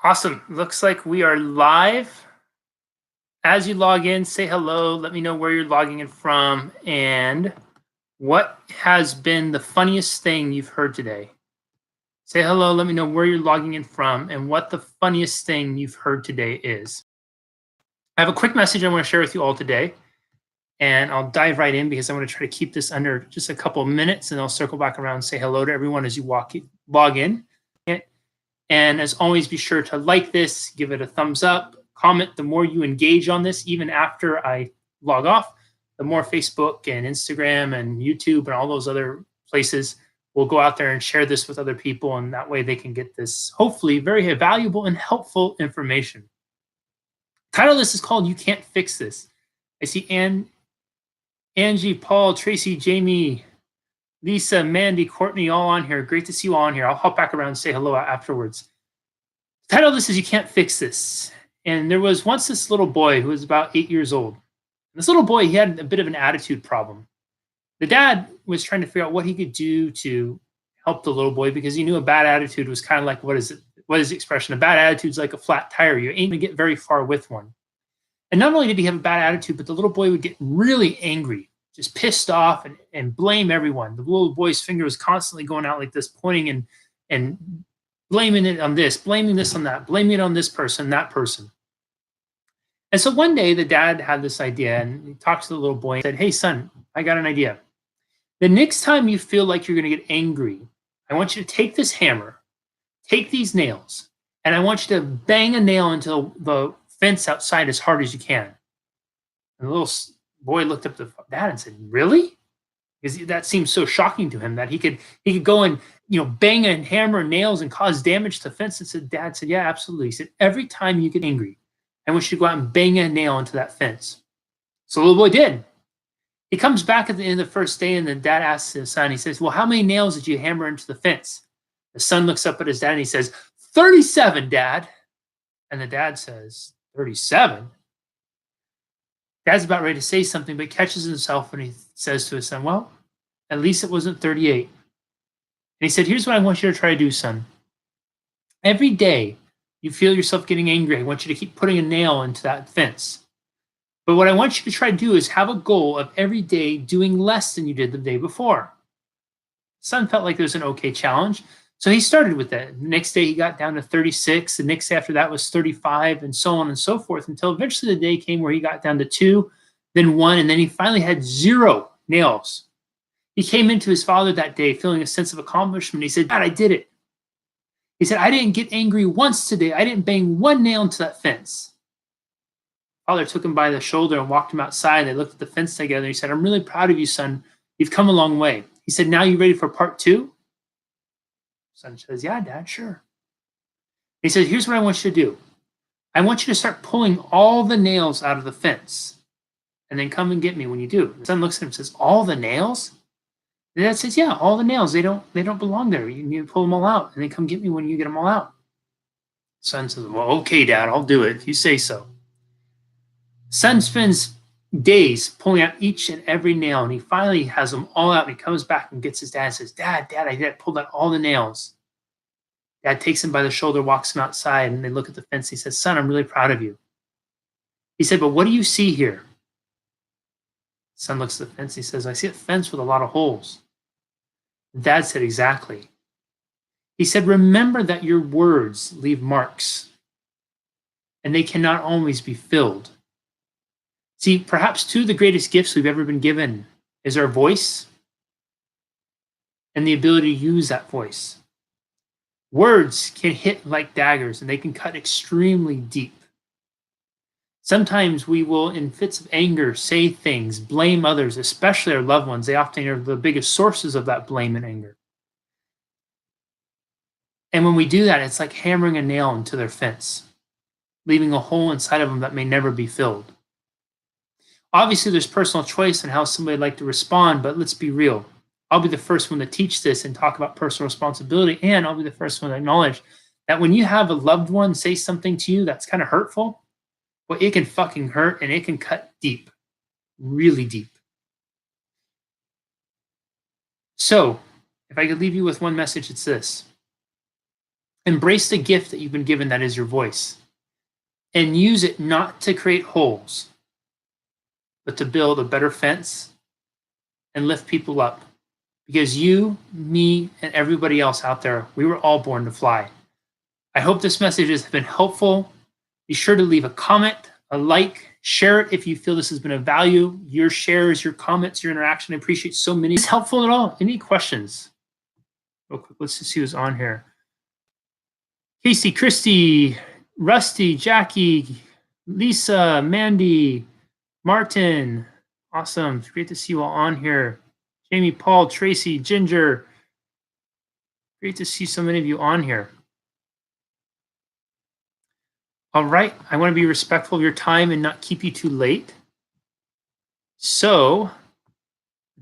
Awesome. Looks like we are live. As you log in, say hello. Let me know where you're logging in from and what has been the funniest thing you've heard today. Say hello. Let me know where you're logging in from and what the funniest thing you've heard today is. I have a quick message I want to share with you all today, and I'll dive right in because I want to try to keep this under just a couple of minutes, and I'll circle back around and say hello to everyone as you log in. And as always, be sure to like this, give it a thumbs up, comment. The more you engage on this, even after I log off, the more Facebook and Instagram and YouTube and all those other places will go out there and share this with other people. And that way they can get this, hopefully, very valuable and helpful information. Title of this is called You Can't Fix This. I see Angie, Paul, Tracy, Jamie, Lisa, Mandy, Courtney, all on here. Great to see you all on here. I'll hop back around and say hello afterwards. The title of this is You Can't Fix This. And there was once this little boy who was about 8 years old. This little boy, he had a bit of an attitude problem. The dad was trying to figure out what he could do to help the little boy because he knew a bad attitude was kind of like, what is the expression? A bad attitude is like a flat tire. You ain't gonna get very far with one. And not only did he have a bad attitude, but the little boy would get really angry, just pissed off and blame everyone. The little boy's finger was constantly going out like this, pointing and blaming it on this, blaming this on that, blaming it on this person, that person. And so one day the dad had this idea and he talked to the little boy and said, "Hey, son, I got an idea. The next time you feel like you're going to get angry, I want you to take this hammer, take these nails, and I want you to bang a nail into the fence outside as hard as you can." And the little boy looked up the dad and said, "Really?" Because that seemed so shocking to him that he could go and bang a hammer and nails and cause damage to the fence. And said, Dad said, "Yeah, absolutely." He said, "Every time you get angry, I want you to go out and bang a nail into that fence." So the little boy did. He comes back at the end of the first day, and the dad asks his son, he says, "Well, how many nails did you hammer into the fence?" The son looks up at his dad and he says, 37, Dad. And the dad says, 37? Dad's about ready to say something, but catches himself and he says to his son, "Well, at least it wasn't 38. And he said, "Here's what I want you to try to do, son. Every day you feel yourself getting angry, I want you to keep putting a nail into that fence. But what I want you to try to do is have a goal of every day doing less than you did the day before." Son felt like it was an okay challenge. So he started with that. The next day he got down to 36. The next day after that was 35, and so on and so forth, until eventually the day came where he got down to 2, then 1, and then he finally had 0 nails. He came into his father that day feeling a sense of accomplishment. He said, "Dad, I did it." He said, "I didn't get angry once today. I didn't bang one nail into that fence." Father took him by the shoulder and walked him outside. They looked at the fence together. He said, "I'm really proud of you, son. You've come a long way." He said, "Now you ready for part 2? Son says, "Yeah, Dad, sure." He said, "Here's what I want you to do. I want you to start pulling all the nails out of the fence and then come and get me when you do." The son looks at him and says, "All the nails?" The dad says, "Yeah, all the nails. They don't belong there. You need to pull them all out and then come get me when you get them all out." Son says, "Well, okay, Dad, I'll do it if you say so." Son spends days pulling out each and every nail, and he finally has them all out. And he comes back and gets his dad and says, Dad, I did it. Pulled out all the nails." Dad takes him by the shoulder, walks him outside, and they look at the fence. He says, "Son, I'm really proud of you." He said, "But what do you see here?" Son looks at the fence. He says, "I see a fence with a lot of holes." Dad said, "Exactly." He said, "Remember that your words leave marks, and they cannot always be filled." See, perhaps 2 of the greatest gifts we've ever been given is our voice and the ability to use that voice. Words can hit like daggers and they can cut extremely deep. Sometimes we will, in fits of anger, say things, blame others, especially our loved ones. They often are the biggest sources of that blame and anger. And when we do that, it's like hammering a nail into their fence, leaving a hole inside of them that may never be filled. Obviously, there's personal choice in how somebody would like to respond, but let's be real. I'll be the first one to teach this and talk about personal responsibility, and I'll be the first one to acknowledge that when you have a loved one say something to you that's kind of hurtful, well, it can fucking hurt and it can cut deep, really deep. So, if I could leave you with one message, it's this. Embrace the gift that you've been given, that is your voice, and use it not to create holes, but to build a better fence and lift people up. Because you, me, and everybody else out there, we were all born to fly. I hope this message has been helpful. Be sure to leave a comment, a like, share it if you feel this has been of value. Your shares, your comments, your interaction, I appreciate so many. Is this helpful at all? Any questions? Real quick, let's just see who's on here. Casey, Christy, Rusty, Jackie, Lisa, Mandy, Martin. Awesome. It's great to see you all on here. Jamie, Paul, Tracy, Ginger. Great to see so many of you on here. All right. I want to be respectful of your time and not keep you too late. So,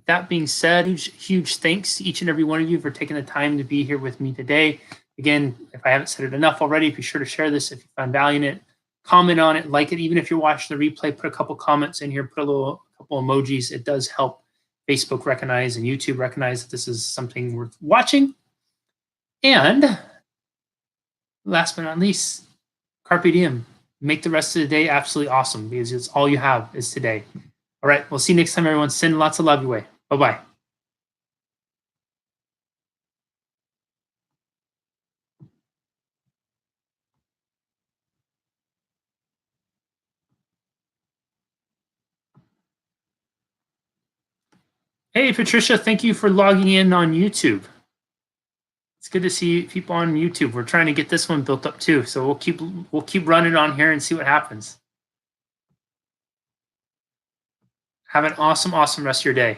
that being said, huge thanks to each and every one of you for taking the time to be here with me today. Again, if I haven't said it enough already, be sure to share this if you found value in it. Comment on it, like it. Even if you're watching the replay, put a couple comments in here, put a couple emojis. It does help Facebook recognize and YouTube recognize that this is something worth watching. And last but not least, carpe diem. Make the rest of the day absolutely awesome, because it's all you have is today. All right, we'll see you next time, everyone. Send lots of love your way. Bye-bye. Hey, Patricia, thank you for logging in on YouTube. It's good to see people on YouTube. We're trying to get this one built up too, so we'll keep running on here and see what happens. Have an awesome rest of your day.